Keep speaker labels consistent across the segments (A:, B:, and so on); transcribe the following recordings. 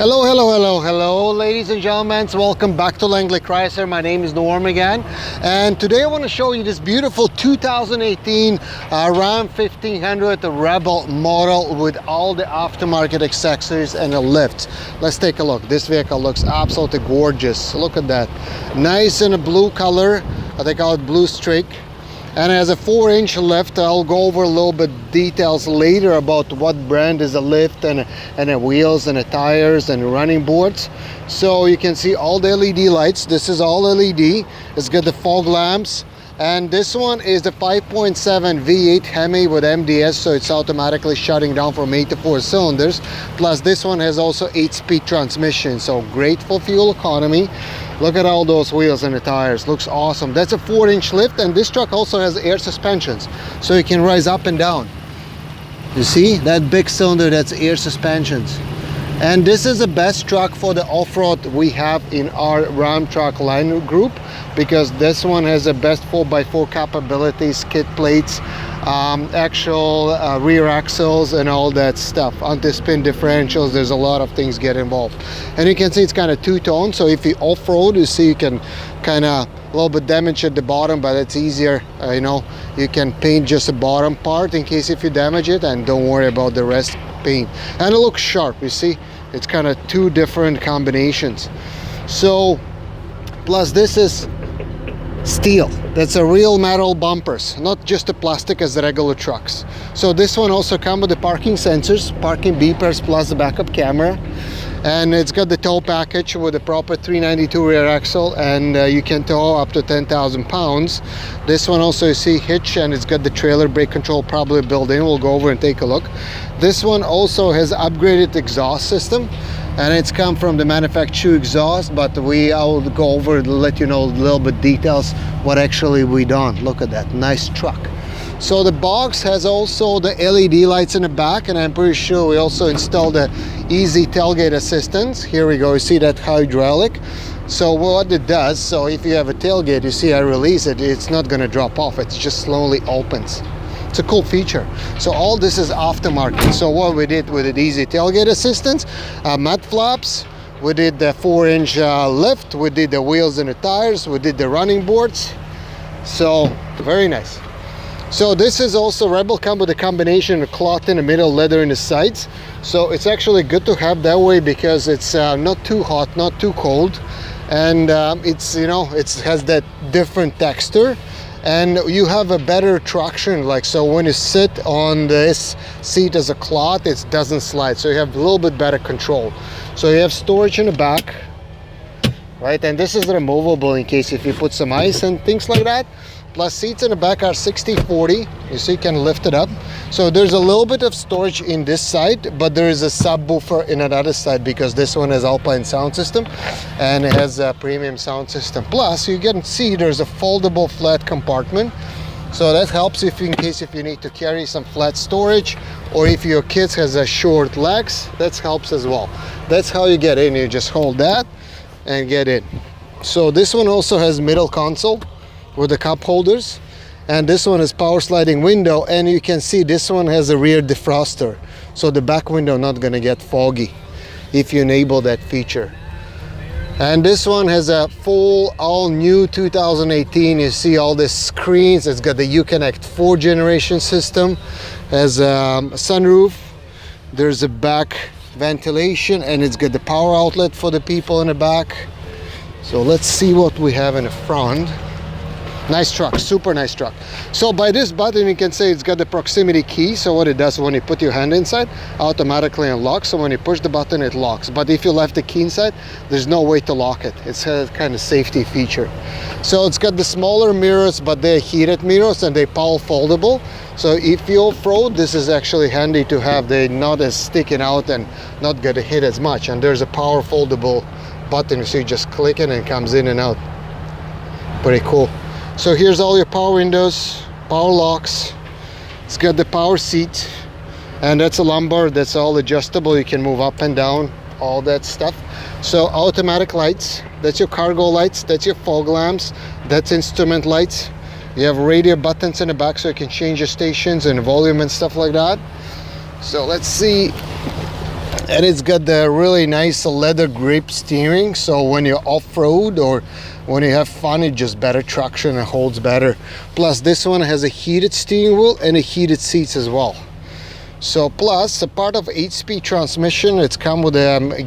A: Hello, ladies and gentlemen. Welcome back to Langley Chrysler. My name is Norm again, and today I want to show you this beautiful 2018 Ram 1500 Rebel model with all the aftermarket accessories and a lift. Let's take a look. This vehicle looks absolutely gorgeous. Look at that. Nice in a blue color. They call it blue streak. And it has a 4-inch lift. I'll go over a little bit details later about what brand is the lift and the wheels and the tires and the running boards. So you can see all the LED lights. This is all LED. It's got the fog lamps. And this one is the 5.7 V8 HEMI with MDS, so it's automatically shutting down from 8 to 4 cylinders. Plus this one has also 8-speed transmission, so great for fuel economy. Look at all those wheels and the tires. Looks awesome. That's a 4-inch lift, and this truck also has air suspensions, so you can rise up and down. You see that big cylinder? That's air suspensions. And this is the best truck for the off-road we have in our Ram truck line group, because this one has the best 4x4 capabilities, skid plates, actual rear axles and all that stuff, anti-spin differentials. There's a lot of things get involved, and you can see it's kind of two-tone, so if you off-road, you see you can kind of a little bit damage at the bottom, but it's easier, you know, you can paint just the bottom part in case if you damage it, and don't worry about the rest paint. And it looks sharp. You see, it's kind of two different combinations. So plus this is steel. That's a real metal bumpers, not just the plastic as the regular trucks. So this one also comes with the parking sensors, parking beepers, plus the backup camera. And it's got the tow package with a proper 392 rear axle, and you can tow up to 10,000 pounds. This one also you see hitch, and it's got the trailer brake control probably built in. We'll go over and take a look. This one also has upgraded exhaust system, and it's come from the manufacturer exhaust, but I'll go over and let you know a little bit details what actually we done. Look at that nice truck. So the box has also the LED lights in the back, and I'm pretty sure we also installed the easy tailgate assistance. Here we go. You see that hydraulic. So what it does, so if you have a tailgate, you see I release it, it's not going to drop off. It just slowly opens. It's a cool feature. So all this is aftermarket. So what we did with the easy tailgate assistance, Mudflaps, we did the 4-inch lift, we did the wheels and the tires, we did the running boards. So very nice. So this is also Rebel come with a combination of cloth in the middle, leather in the sides. So it's actually good to have that way, because it's not too hot, not too cold, and it's, you know, it has that different texture, and you have a better traction. Like, so when you sit on this seat as a cloth, it doesn't slide, so you have a little bit better control. So you have storage in the back, right? And this is removable in case if you put some ice and things like that. Plus seats in the back are 60/40, you see you can lift it up. So there's a little bit of storage in this side, but there is a subwoofer in another side, because this one has Alphine sound system and it has a premium sound system. Plus you can see there's a foldable flat compartment, so that helps if in case if you need to carry some flat storage, or if your kids has a short legs, that helps as well. That's how you get in. You just hold that and get in. So this one also has middle console with the cup holders, and this one is power sliding window, and you can see this one has a rear defroster, so the back window not gonna get foggy if you enable that feature. And this one has a full all new 2018. You see all these screens. It's got the Uconnect 4th generation system, has a sunroof, there's a back ventilation, and it's got the power outlet for the people in the back. So let's see what we have in the front. Nice truck, super nice truck. So by this button you can say it's got the proximity key. So what it does, when you put your hand inside, automatically unlocks. So when you push the button, it locks. But if you left the key inside, there's no way to lock it. It's a kind of safety feature. So it's got the smaller mirrors, but they're heated mirrors and they're power foldable. So if you off-road, this is actually handy to have. They're not as sticking out and not gonna hit as much. And there's a power foldable button, so you just click it and it comes in and out. Pretty cool. So here's all your power windows, power locks. It's got the power seat, and that's a lumbar. That's all adjustable. You can move up and down, all that stuff. So automatic lights, that's your cargo lights, that's your fog lamps, that's instrument lights. You have radio buttons in the back, so you can change your stations and volume and stuff like that. So let's see. And it's got the really nice leather grip steering, so when you off-road or when you have fun, it just better traction and holds better. Plus this one has a heated steering wheel and a heated seats as well. So plus a part of 8-speed transmission, it's come with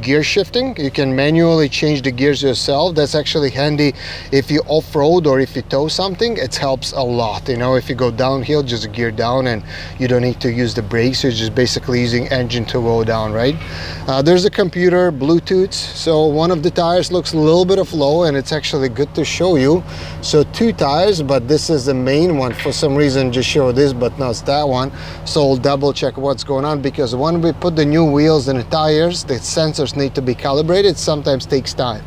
A: gear shifting. You can manually change the gears yourself. That's actually handy if you off-road or if you tow something. It helps a lot, you know, if you go downhill, just gear down and you don't need to use the brakes. You're just basically using engine to go down, right? There's a computer, Bluetooth. So one of the tires looks a little bit of low, and it's actually good to show you. So 2 tires, but this is the main one. For some reason just show this, but no, it's that one. So I'll double check what's going on, because when we put the new wheels and the tires, the sensors need to be calibrated. Sometimes takes time.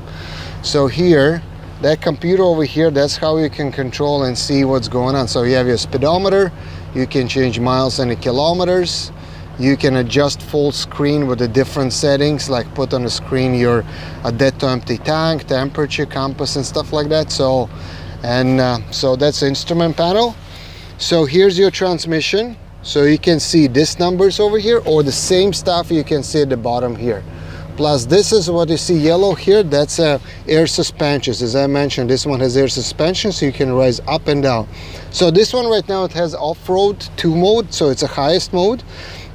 A: So here, that computer over here, that's how you can control and see what's going on. So you have your speedometer, you can change miles and kilometers, you can adjust full screen with the different settings, like put on the screen your dead to empty tank, temperature, compass and stuff like that. So so that's the instrument panel. So here's your transmission. So you can see this numbers over here, or the same stuff you can see at the bottom here. Plus this is what you see yellow here, that's air suspensions. As I mentioned, this one has air suspension, so you can rise up and down. So this one right now, it has off-road 2 mode, so it's a highest mode.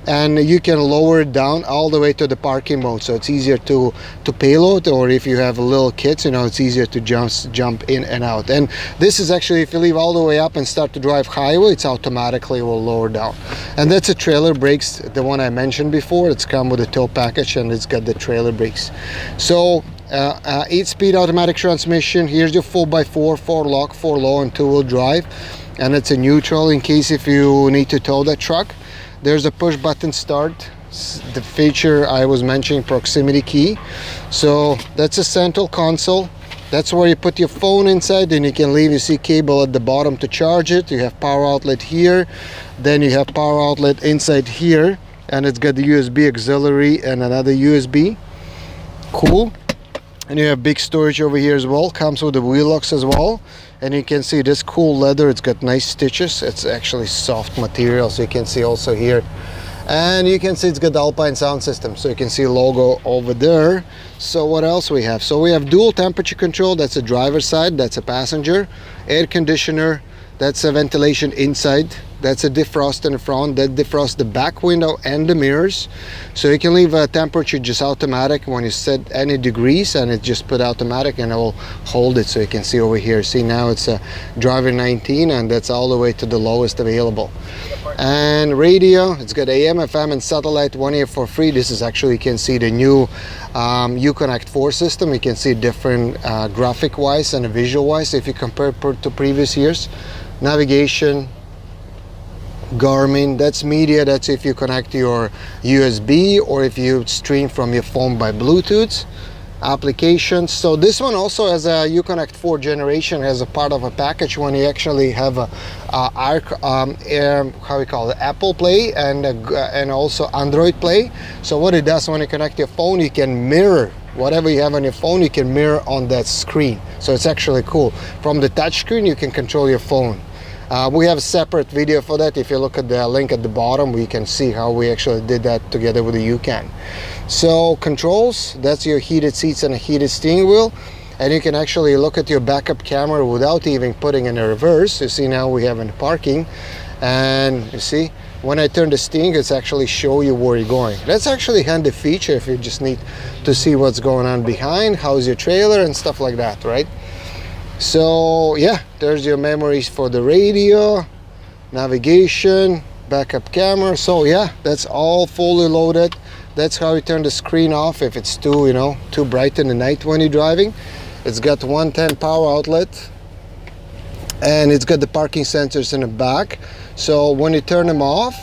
A: And you can lower it down all the way to the parking mode, so it's easier to payload, or if you have little kids, you know, it's easier to jump in and out. And this is actually, if you leave all the way up and start to drive highway, it's automatically will lower down. And that's a trailer brakes, the one I mentioned before. It's come with a tow package, and it's got the trailer brakes. So 8-speed automatic transmission. Here's your 4x4, 4 lock, 4 low and 2-wheel drive, and it's a neutral in case if you need to tow that truck. There's a push button start, the feature I was mentioning, proximity key. So that's a central console. That's where you put your phone inside, and you can leave, you see cable at the bottom to charge it. You have power outlet here, then you have power outlet inside here, and it's got the USB auxiliary and another USB. Cool. And you have big storage over here as well. Comes with the wheel locks as well. And you can see this cool leather, it's got nice stitches. It's actually soft material, so you can see also here. And you can see it's got the Alphine sound system, so you can see logo over there. So what else we have? So we have dual temperature control, that's a driver's side, that's a passenger. Air conditioner, that's a ventilation inside. That's a defrost in the front, that defrosts the back window and the mirrors. So you can leave a temperature just automatic when you set any degrees, and it just put automatic and it will hold it, so you can see over here. See, now it's a driver 19, and that's all the way to the lowest available. And radio, it's got AM, FM and satellite, 1 year for free. This is actually, you can see the new Uconnect 4 system. You can see different graphic wise and visual wise if you compare to previous years. Navigation, Garmin, that's media, that's if you connect your USB or if you stream from your phone by Bluetooth. Applications, so this one also has a Uconnect 4 generation, has a part of a package when you actually have a how we call it, Apple Play and also Android Play. So what it does, when you connect your phone, you can mirror whatever you have on your phone, you can mirror on that screen. So it's actually cool. From the touch screen, you can control your phone. We have a separate video for that. If you look at the link at the bottom, we can see how we actually did that together with the UCAN. So controls, that's your heated seats and a heated steering wheel. And you can actually look at your backup camera without even putting in a reverse. You see now we have in parking. And you see, when I turn the steering, it's actually show you where you're going. That's actually a handy feature if you just need to see what's going on behind, how's your trailer and stuff like that, right? So yeah, there's your memories for the radio, navigation, backup camera. So yeah, that's all fully loaded. That's how you turn the screen off if it's too, you know, too bright in the night when you're driving. It's got 110 power outlet, and it's got the parking sensors in the back. So when you turn them off,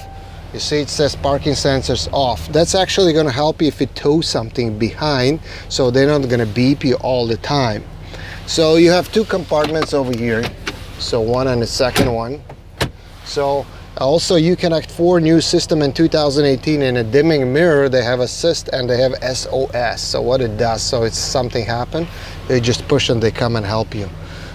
A: you see it says parking sensors off. That's actually going to help you if you tow something behind, so they're not going to beep you all the time. So you have two compartments over here, so one and the second one. So also Uconnect 4 new system in 2018, in a dimming mirror they have assist and they have SOS. So what it does, so it's something happen, they just push and they come and help you.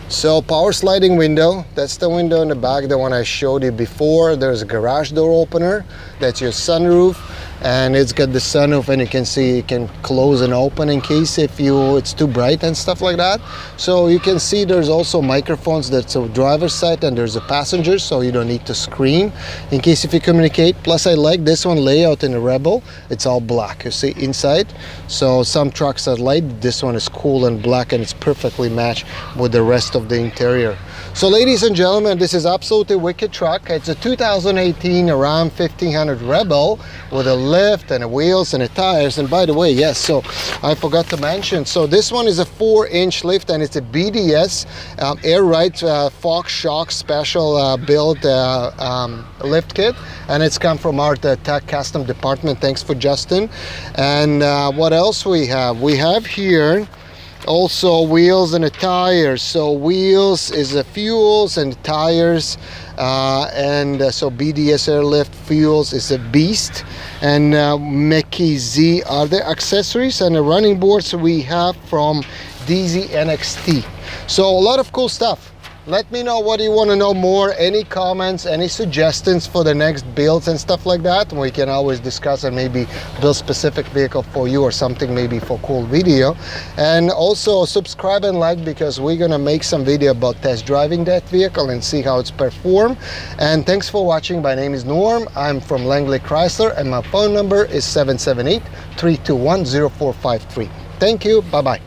A: So power sliding window, that's the window in the back, the one I showed you before. There's a garage door opener, that's your sunroof. and it's got the sunroof, and you can see it can close and open in case if it's too bright and stuff like that. So you can see there's also microphones. That's a driver's side, and there's a passenger, so you don't need to scream in case if you communicate. Plus I like this one layout in the Rebel. It's all black, you see, inside. So some trucks are light, this one is cool and black, and it's perfectly matched with the rest of the interior. So ladies and gentlemen, this is absolutely wicked truck. It's a 2018 Ram 1500 Rebel with a lift and a wheels and a tires. And by the way, yes, so I forgot to mention, so this one is a 4-inch lift, and it's a BDS Air Ride Fox Shock special built lift kit, and it's come from our tech custom department. Thanks for Justin. And what else we have? We have here also wheels and the tires. So wheels is the fuels, and tires so BDS Airlift fuels is a beast, and Mickey Z are the accessories, and the running boards we have from DeeZee NXT. So a lot of cool stuff. Let me know what you want to know more, any comments, any suggestions for the next builds and stuff like that. We can always discuss and maybe build specific vehicle for you or something maybe for cool video. And also subscribe and like, because we're gonna make some video about test driving that vehicle and see how it's performed. And thanks for watching. My name is Norm. I'm from Langley Chrysler, and my phone number is 778-321-0453. Thank you. Bye-bye.